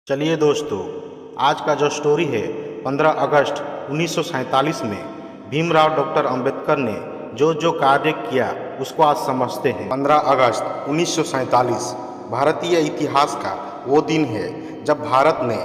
चलिए दोस्तों, आज का जो स्टोरी है 15 अगस्त 1947 में भीमराव डॉक्टर अंबेडकर ने जो कार्य किया उसको आज समझते हैं। 15 अगस्त 1947 भारतीय इतिहास का वो दिन है जब भारत ने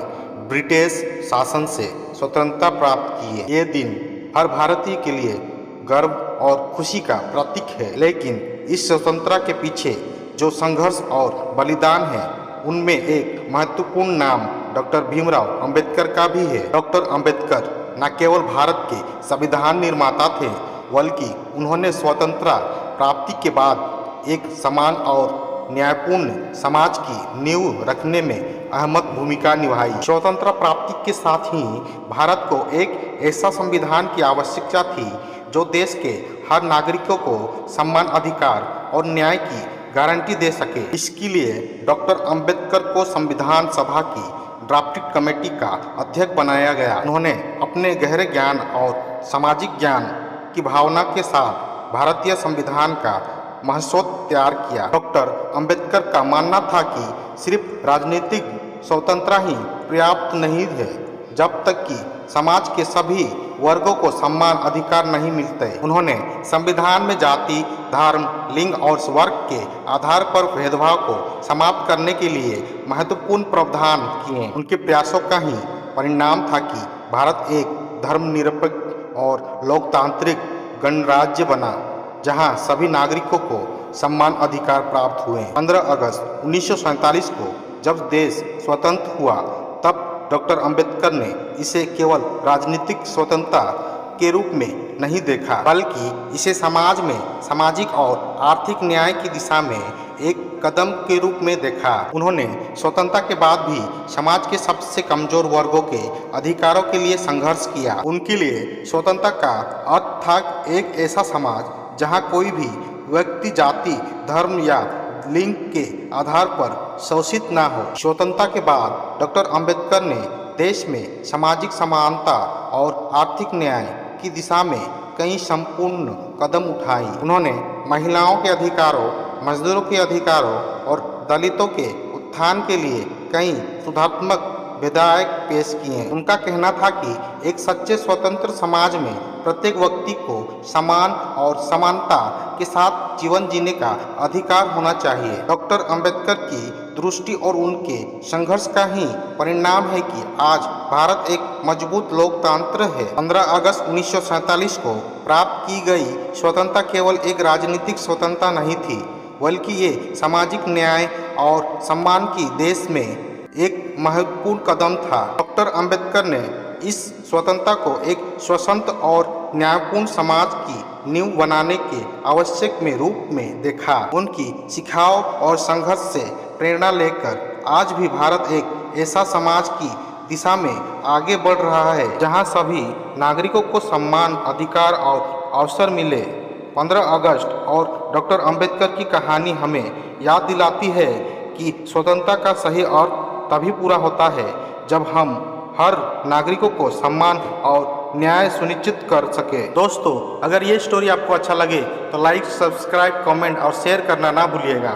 ब्रिटिश शासन से स्वतंत्रता प्राप्त की है। ये दिन हर भारतीय के लिए गर्व और खुशी का प्रतीक है, लेकिन इस स्वतंत्रता के पीछे जो संघर्ष और बलिदान है उनमें एक महत्वपूर्ण नाम डॉक्टर भीमराव अंबेडकर का भी है। डॉक्टर अंबेडकर न केवल भारत के संविधान निर्माता थे, बल्कि उन्होंने स्वतंत्रता प्राप्ति के बाद एक समान और न्यायपूर्ण समाज की नींव रखने में अहम भूमिका निभाई। स्वतंत्रता प्राप्ति के साथ ही भारत को एक ऐसा संविधान की आवश्यकता थी जो देश के हर नागरिकों को समान अधिकार और न्याय की गारंटी दे सके। इसके लिए डॉक्टर अंबेडकर को संविधान सभा की ड्राफ्टिंग कमेटी का अध्यक्ष बनाया गया। उन्होंने अपने गहरे ज्ञान और सामाजिक ज्ञान की भावना के साथ भारतीय संविधान का मसौदा तैयार किया। डॉक्टर अंबेडकर का मानना था कि सिर्फ राजनीतिक स्वतंत्रता ही पर्याप्त नहीं है जब तक कि समाज के सभी वर्गों को समान अधिकार नहीं मिलते। उन्होंने संविधान में जाति, धर्म, लिंग और वर्ग के आधार पर भेदभाव को समाप्त करने के लिए महत्वपूर्ण प्रावधान किए। उनके प्रयासों का ही परिणाम था कि भारत एक धर्मनिरपेक्ष और लोकतांत्रिक गणराज्य बना, जहां सभी नागरिकों को समान अधिकार प्राप्त हुए। 15 अगस्त 1947 को जब देश स्वतंत्र हुआ तब डॉक्टर अंबेडकर ने इसे केवल राजनीतिक स्वतंत्रता के रूप में नहीं देखा, बल्कि इसे समाज में सामाजिक और आर्थिक न्याय की दिशा में एक कदम के रूप में देखा। उन्होंने स्वतंत्रता के बाद भी समाज के सबसे कमजोर वर्गों के अधिकारों के लिए संघर्ष किया। उनके लिए स्वतंत्रता का अर्थ था एक ऐसा समाज जहां कोई भी व्यक्ति जाति, धर्म या लिंग के आधार पर शोषित न हो। स्वतंत्रता के बाद डॉक्टर अंबेडकर ने देश में सामाजिक समानता और आर्थिक न्याय की दिशा में कई संपूर्ण कदम उठाए। उन्होंने महिलाओं के अधिकारों, मजदूरों के अधिकारों और दलितों के उत्थान के लिए कई सुधारात्मक विधेयक पेश किए। उनका कहना था कि एक सच्चे स्वतंत्र समाज में प्रत्येक व्यक्ति को समान और समानता के साथ जीवन जीने का अधिकार होना चाहिए। डॉक्टर अंबेडकर की दृष्टि और उनके संघर्ष का ही परिणाम है कि आज भारत एक मजबूत लोकतंत्र है। 15 अगस्त 1947 को प्राप्त की गई स्वतंत्रता केवल एक राजनीतिक स्वतंत्रता नहीं थी, बल्कि ये सामाजिक न्याय और सम्मान की देश में एक महत्वपूर्ण कदम था। डॉक्टर अंबेडकर ने इस स्वतंत्रता को एक स्वतंत्र और न्यायपूर्ण समाज की नींव बनाने के आवश्यक में रूप में देखा। उनकी शिक्षाओं और संघर्ष से प्रेरणा लेकर आज भी भारत एक ऐसा समाज की दिशा में आगे बढ़ रहा है जहां सभी नागरिकों को समान अधिकार और अवसर मिले। 15 अगस्त और डॉक्टर अंबेडकर की कहानी हमें याद दिलाती है कि स्वतंत्रता का सही अर्थ तभी पूरा होता है जब हम हर नागरिकों को सम्मान और न्याय सुनिश्चित कर सके। दोस्तों, अगर ये स्टोरी आपको अच्छा लगे तो लाइक, सब्सक्राइब, कमेंट और शेयर करना ना भूलिएगा।